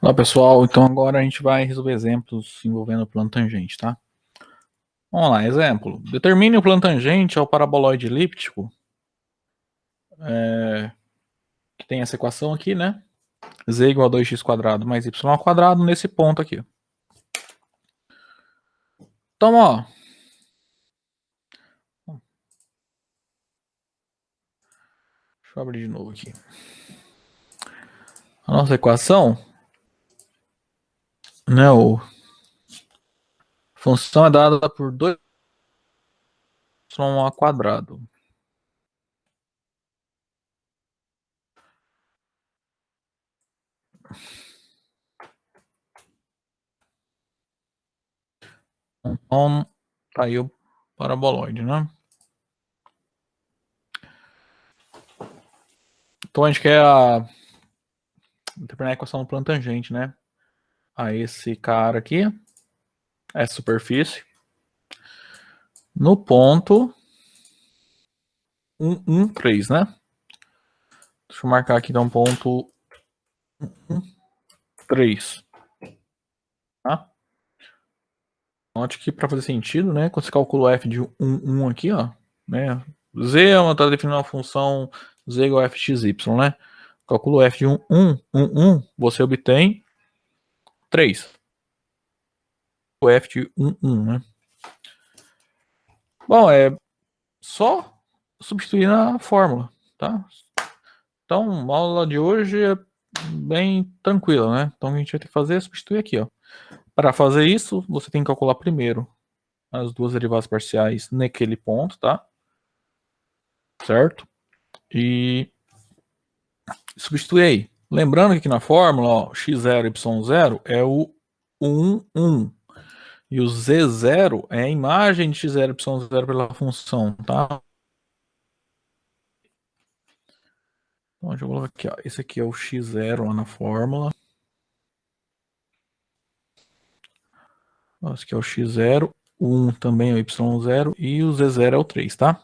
Olá pessoal, então agora a gente vai resolver exemplos envolvendo o plano tangente, tá? Vamos lá, exemplo. Determine o plano tangente ao paraboloide elíptico, que tem essa equação aqui, né? Z igual a 2x² mais y² nesse ponto aqui. Então, ó. Deixa eu abrir de novo aqui. A nossa equação, né? A função é dada por 2y². Então, tá aí o paraboloide, né? Então a gente quer determinar a equação do plano tangente, né? A esse cara aqui, essa superfície, no ponto 1, 1, 3, né? Deixa eu marcar aqui, então, ponto 1, 3. Tá? Note que para fazer sentido, né? Quando você calcula o f de 1, 1 aqui, ó, né? Z é uma, tá definindo uma função z igual a f de x, y, né? Calcula o f de 1, 1, 1, 1, você obtém 3. O f de 1, 1, né? Bom, é só substituir na fórmula, tá? Então, a aula de hoje é bem tranquila, né? Então, o que a gente vai ter que fazer é substituir aqui, ó. Para fazer isso, você tem que calcular primeiro as duas derivadas parciais naquele ponto, tá? Certo? E substituir aí. Lembrando que aqui na fórmula, ó, x0 e y0 é o 1, 1. E o z0 é a imagem de x0 e y0 pela função, tá? Então, deixa eu colocar aqui, ó. Esse aqui é o x0 lá na fórmula. Esse aqui é o x0. O 1 também é o y0 e o z0 é o 3, tá?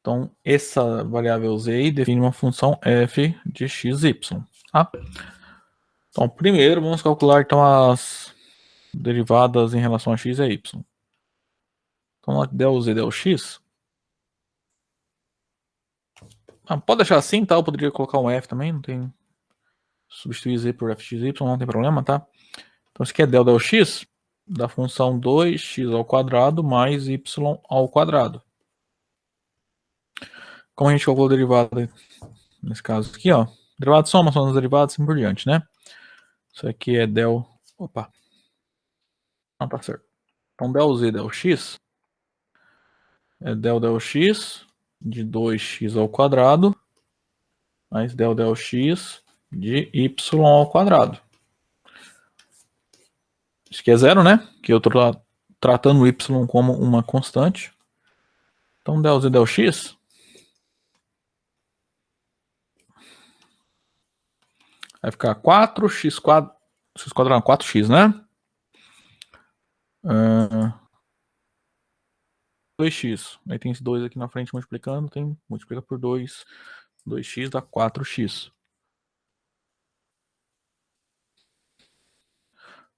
Então, essa variável z aí define uma função f de x, y, tá? Então, primeiro vamos calcular então as derivadas em relação a x e a y. Então, del z, del x. Pode deixar assim, tá? Eu poderia colocar um f também, não tem... Substituir z por f de x, y, não tem problema, tá? Então, isso aqui é del x da função 2x² mais y². Como a gente calculou a derivada nesse caso aqui, ó. Derivada soma, são as derivadas, assim por diante, né? Isso aqui é del... Opa. Não, tá certo. Então, del z, del x é del x de 2x² mais del x de y². Isso aqui é zero, né? Que eu tô tratando o y como uma constante. Então, del z, del x vai ficar 4x², x² não, 4x, né? 2x. Aí tem esse 2 aqui na frente multiplicando, multiplica por 2. 2x dá 4x.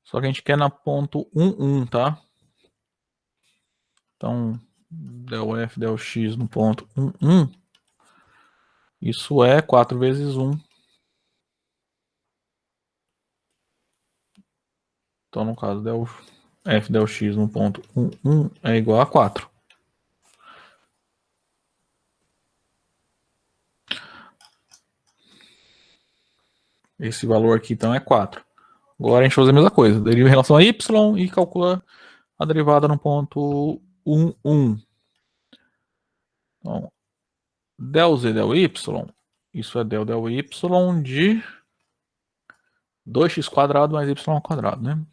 Só que a gente quer na ponto 1, 1, tá? Então, del f, del x no ponto 1, 1. Isso é 4 vezes 1. Então, no caso, del f, del x no ponto 1, 1 é igual a 4. Esse valor aqui, então, é 4. Agora a gente faz a mesma coisa. Deriva em relação a y e calcula a derivada no ponto 1, 1. Então, del z, del y, isso é del y de 2x² mais y², né?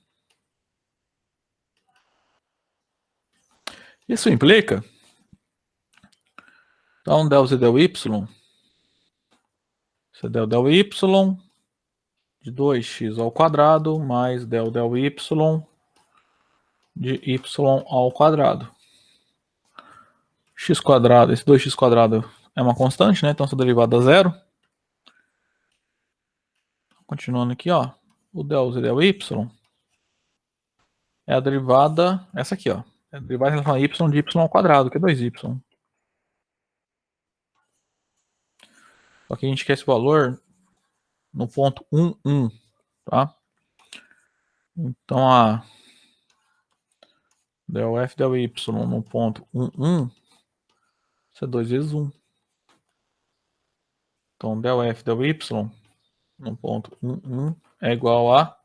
Isso implica, então, del z, del y, isso é del y de 2x² mais del y de y². X², esse 2x² é uma constante, né? Então essa derivada é zero. Continuando aqui, ó. O del z e del y é a derivada, essa aqui, ó. É a derivada em relação a y de y ao quadrado, que é 2y. Só que a gente quer esse valor no ponto 1, 1, tá? Então, a del f del y no ponto 1, 1, isso é 2 vezes 1. Então, del f del y no ponto 1, 1 é igual a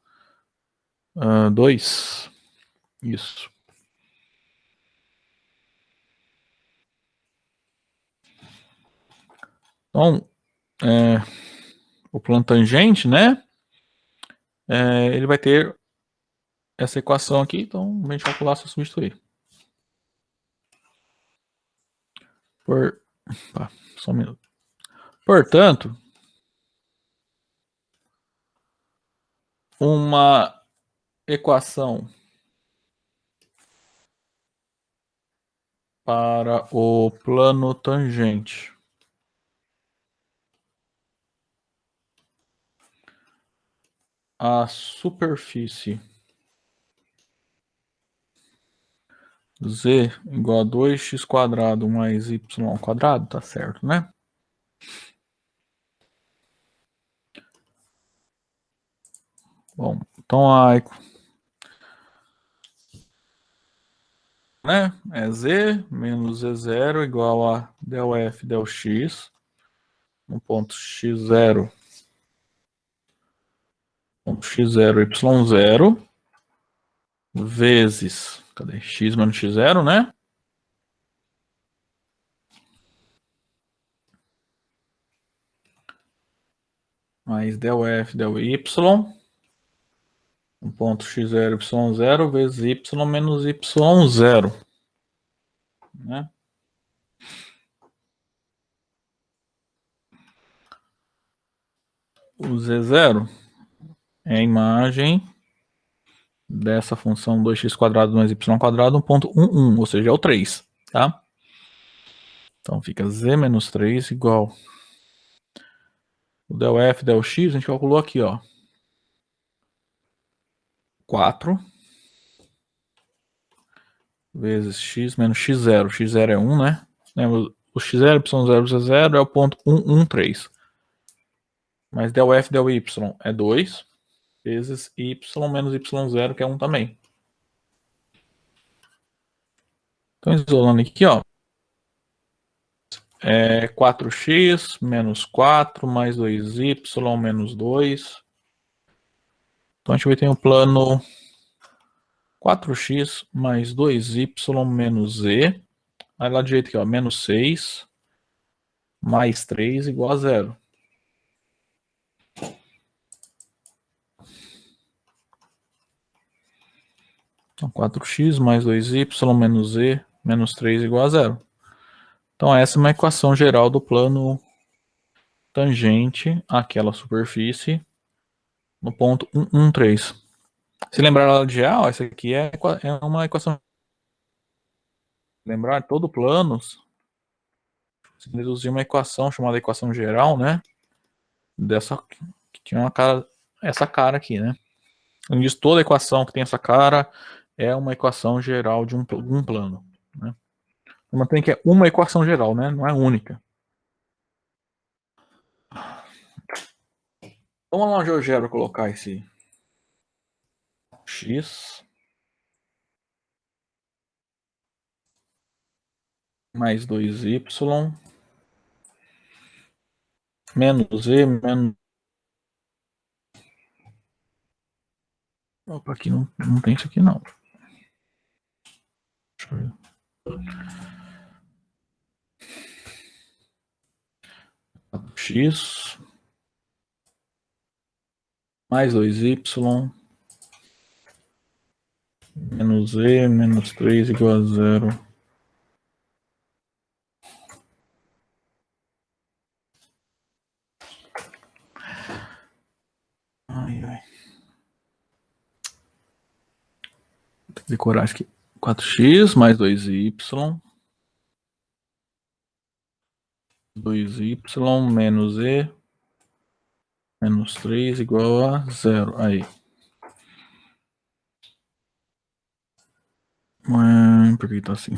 2. Isso. Então, o plano tangente, né? Ele vai ter essa equação aqui, então a gente calcular se substituir. Só um minuto. Portanto, uma equação para o plano tangente a superfície z igual a 2x quadrado mais y ao quadrado, tá certo, né? Bom, então é z menos z0 igual a del f del x no ponto x0, ponto x0, y0 vezes, cadê? X menos x0, né? Mais del f del y, um ponto x0, y0 vezes y menos y0, né? O z0 é a imagem dessa função 2x quadrado mais y quadrado, 1.11, ou seja, é o 3, tá? Então fica z menos 3 igual o del f del x, a gente calculou aqui, ó, 4 vezes x menos x0. x0 é 1, né? Lembra, o x0, y0, z0 é o ponto 113. Mas del f del y é 2 vezes y menos y0, que é 1 também. Então, isolando aqui, ó, é 4x menos 4 mais 2y menos 2. Então, a gente vai ter um plano 4x mais 2y menos z. Aí lá direito aqui, ó, menos 6 mais 3 igual a 0. Então, 4x mais 2y menos z menos 3 igual a 0. Então, essa é uma equação geral do plano tangente àquela superfície no ponto 113. Se lembrar lá de A, ó, essa aqui é uma equação. Lembrar todo plano, se deduzir uma equação chamada equação geral, né? Dessa que tinha uma cara, essa cara aqui, né? Além disso, toda equação que tem essa cara é uma equação geral de um plano, né? Mantém que é uma equação geral, né? Não é única. Então, vamos lá onde eu quero colocar esse x mais 2y menos z menos... Opa, aqui não tem isso aqui, não. Deixa eu ver. X mais 2y menos z menos 3 igual a 0. Ai, ai. Tem que decorar isso aqui. 4x mais 2y 2y menos z Menos 3 igual a 0. Aí. Por que tá assim?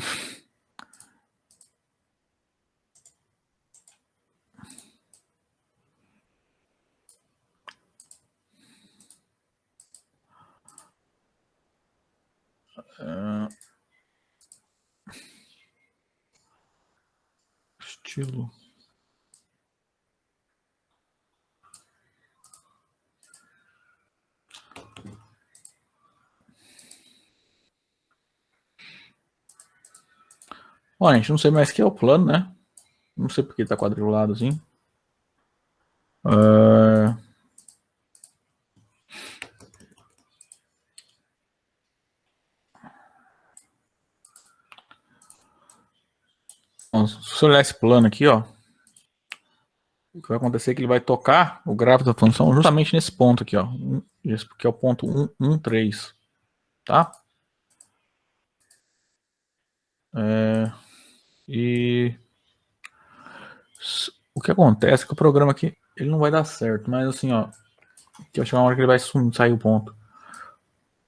Estilo. Ó, gente, não sei mais o que é o plano, né? Não sei porque tá quadrilado assim. Bom, se você olhar esse plano aqui, ó, o que vai acontecer é que ele vai tocar o gráfico da função justamente nesse ponto aqui, ó. Esse que é o ponto 113, tá? E o que acontece é que o programa aqui ele não vai dar certo, mas assim, ó, que vai chegar uma hora que ele vai sair o ponto.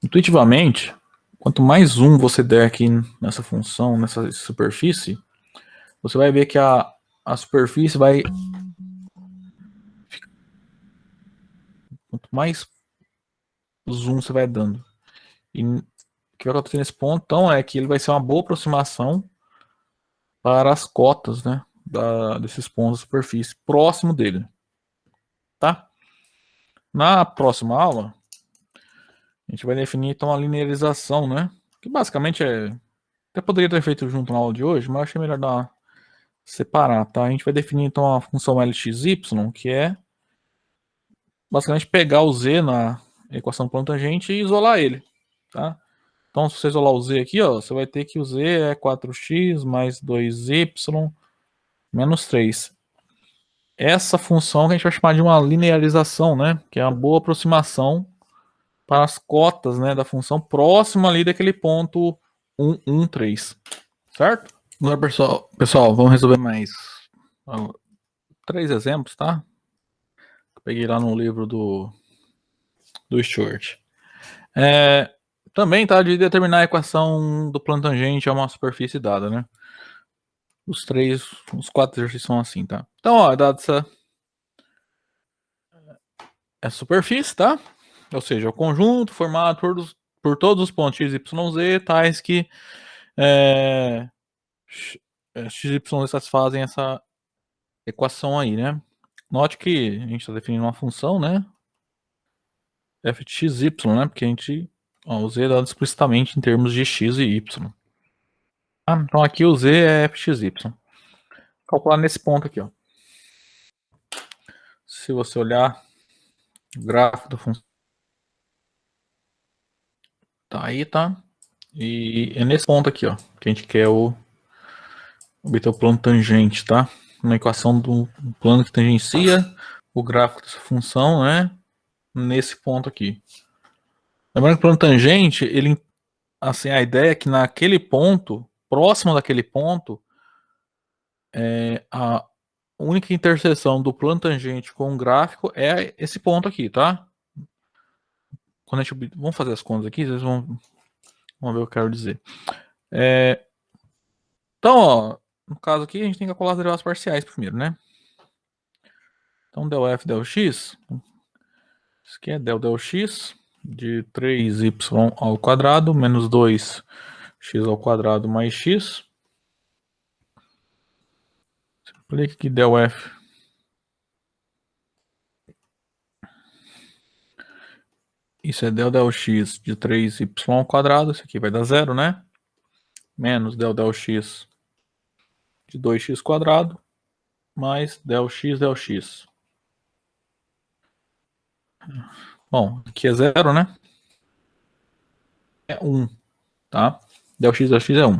Intuitivamente, quanto mais zoom você der aqui nessa função, nessa superfície, você vai ver que a superfície vai. Quanto mais zoom você vai dando. E o que vai acontecer nesse ponto, então, é que ele vai ser uma boa aproximação para as cotas, né? Desses pontos de superfície próximo dele, tá? Na próxima aula, a gente vai definir então a linearização, né? Que basicamente é. Até poderia ter feito junto na aula de hoje, mas eu achei melhor dar separar, tá? A gente vai definir então a função LXY, que é basicamente pegar o z na equação plano tangente e isolar ele, tá? Então, se você isolar o z aqui, ó, você vai ter que o z é 4x mais 2y menos 3. Essa função que a gente vai chamar de uma linearização, né? Que é uma boa aproximação para as cotas, né, da função próxima ali daquele ponto 113, certo? Agora, pessoal, vamos resolver mais 3 exemplos, tá? Peguei lá no livro do Stuart. Também tá de determinar a equação do plano tangente a uma superfície dada, né? Os 4 exercícios são assim, tá? Então, ó, dado essa superfície, tá? Ou seja, o conjunto formado por todos os pontos x, y, z, tais que x, y satisfazem essa equação aí, né? Note que a gente está definindo uma função, né? F de x, y, né? Porque a gente, ó, o z é dado explicitamente em termos de x e y. Então aqui o z é f de x, y. Calcular nesse ponto aqui, ó. Se você olhar o gráfico da função, tá aí, tá? E é nesse ponto aqui, ó, que a gente quer obter o plano tangente, tá? Uma equação do plano que tangencia o gráfico dessa função, né? Nesse ponto aqui. Lembrando que o plano tangente, ele, assim, a ideia é que naquele ponto, próximo daquele ponto, a única interseção do plano tangente com o gráfico é esse ponto aqui, tá? Quando a gente, vamos fazer as contas aqui, vocês vão ver o que eu quero dizer. Então, ó, no caso aqui, a gente tem que calcular as derivadas parciais primeiro, né? Então, del f, del x, isso aqui é del x de 3y ao quadrado menos 2x ao quadrado mais x. Simplifica aqui del f. Isso é del x de 3y ao quadrado, isso aqui vai dar zero, né? Menos del x de 2x quadrado mais del x. Bom, aqui é zero, né? É 1, tá? Del x é 1.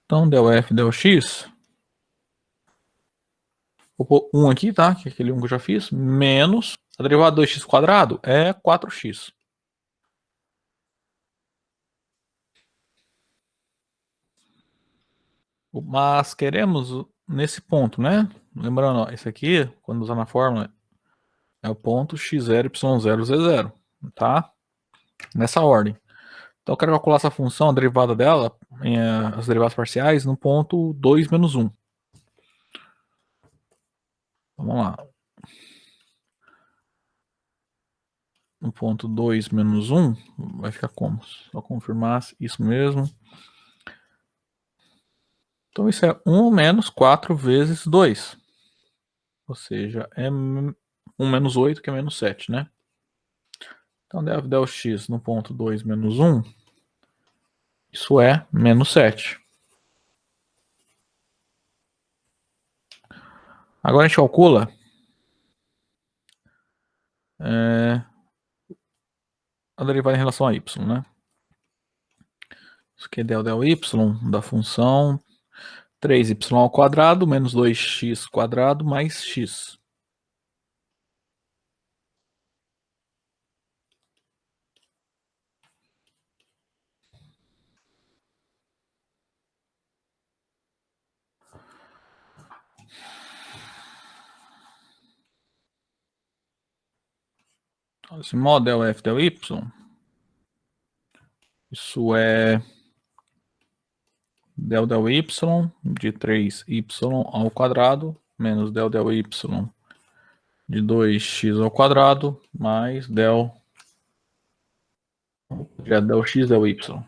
Então, del f, del x, vou pôr 1 aqui, tá? Que é aquele 1 que eu já fiz, menos a derivada de 2x quadrado é 4x. Mas queremos nesse ponto, né? lembrando, ó, esse aqui, quando usar na fórmula, é o ponto x0, y0, z0, tá? Nessa ordem. Então eu quero calcular essa função, a derivada dela, as derivadas parciais, no ponto 2 menos 1. Vamos lá. No ponto 2 menos 1, vai ficar como? Só confirmar isso mesmo. Então isso é 1 menos 4 vezes 2. Ou seja, é 1 menos 8, que é menos 7, né? Então del x no ponto 2 menos 1, isso é menos 7. Agora a gente calcula a derivada em relação a y, né? Isso aqui é del y da função 3y ao quadrado menos 2x quadrado mais x. Então, esse modo del f del y, isso é del y de 3y ao quadrado menos del y de 2x ao quadrado mais del x del y.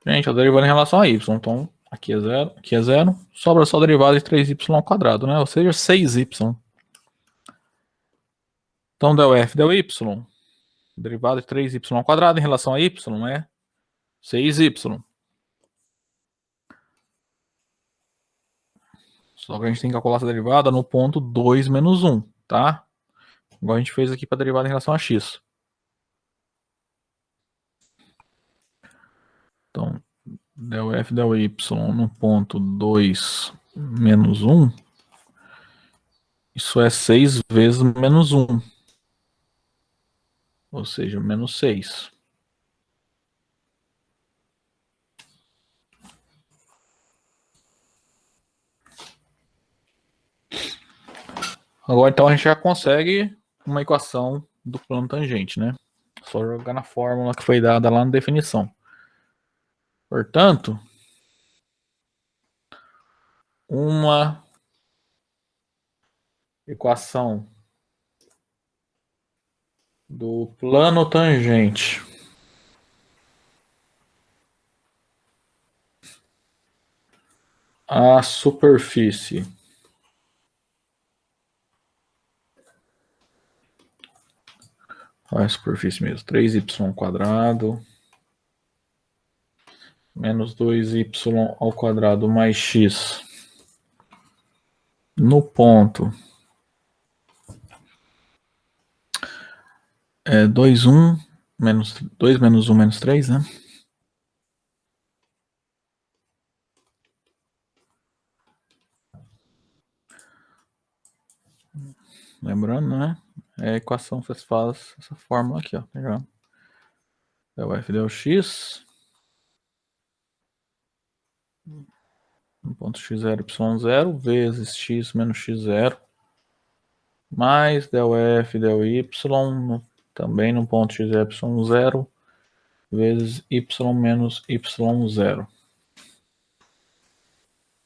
Gente, a derivada em relação a y, então aqui é 0, aqui é 0, sobra só a derivada de 3y ao quadrado, né? Ou seja, 6y. Então del f del y, derivada de 3y ao quadrado em relação a y é 6y. Só que a gente tem que calcular essa derivada no ponto 2 menos 1, tá? Igual a gente fez aqui para a derivada em relação a x. Então, del f del y no ponto 2 menos 1, isso é 6 vezes menos 1. Ou seja, menos 6. Agora, então, a gente já consegue uma equação do plano tangente, né? Só jogar na fórmula que foi dada lá na definição. Portanto, uma equação do plano tangente à superfície a superfície mesmo, 3y quadrado menos 2y ao quadrado mais x no ponto 2, 1, menos 2 menos 1 menos 3, né? Lembrando, né? É a equação você faz essa fórmula aqui, ó. Legal. Del f del x no ponto x0, y0 vezes x menos x0 mais del f del y também no ponto x0, y0 vezes y menos y0.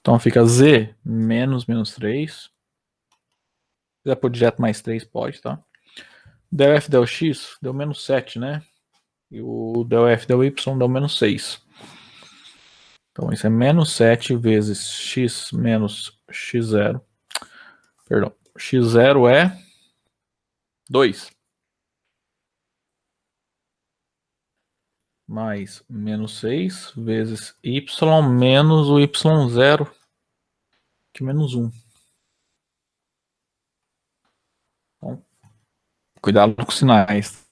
Então fica z menos menos 3. Se quiser pôr direto mais 3, pode, tá? Del f del x deu menos 7, né? E o del f del y deu menos 6. Então isso é menos 7 vezes x menos x0. Perdão, x0 é 2. Mais menos 6 vezes y menos o y0, que é menos 1. Então, cuidado com os sinais.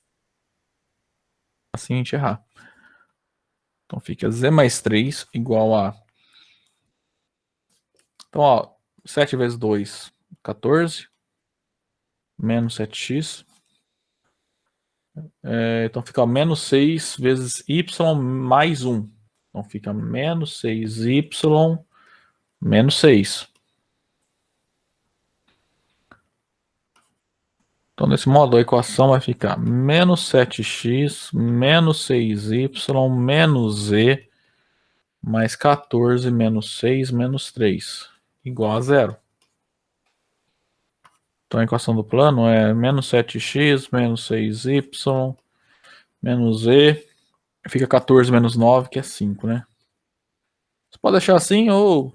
Assim a gente errar. Então fica z mais 3 igual a... Então, ó, 7 vezes 2, 14. Menos 7x. Então fica menos 6 vezes y mais 1. Então fica menos 6y menos 6. Então, nesse modo, a equação vai ficar menos 7x menos 6y menos z mais 14 menos 6 menos 3 igual a zero. Então, a equação do plano é menos 7x menos 6y menos z. Fica 14 menos 9, que é 5, né? Você pode deixar assim ou,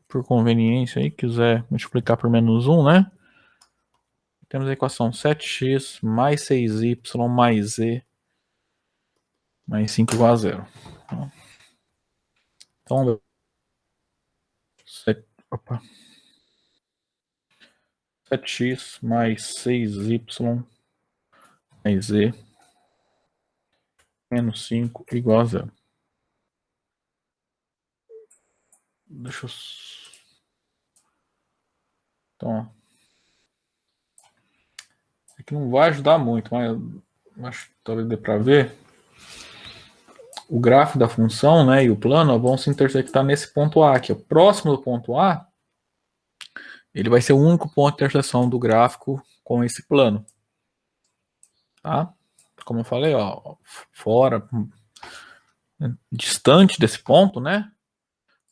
por conveniência, aí, quiser multiplicar por menos 1, né? Temos a equação 7x mais 6y mais z mais 5 igual a zero. Então, 7x mais 6y mais z menos 5 igual a zero. Deixa eu... Então, ó. Aqui não vai ajudar muito, mas acho que talvez dê para ver. O gráfico da função, né, e o plano vão se intersectar nesse ponto A aqui. Próximo do ponto A, ele vai ser o único ponto de interseção do gráfico com esse plano. Tá? Como eu falei, ó, fora, distante desse ponto, né,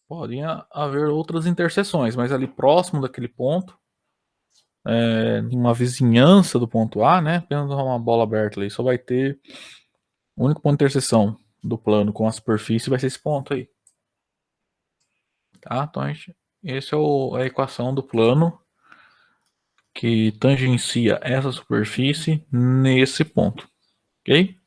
podem haver outras interseções, mas ali próximo daquele ponto, numa vizinhança do ponto A, né, apenas uma bola aberta ali, só vai ter o único ponto de interseção do plano com a superfície vai ser esse ponto aí. Tá? Então, essa é a equação do plano que tangencia essa superfície nesse ponto. Ok?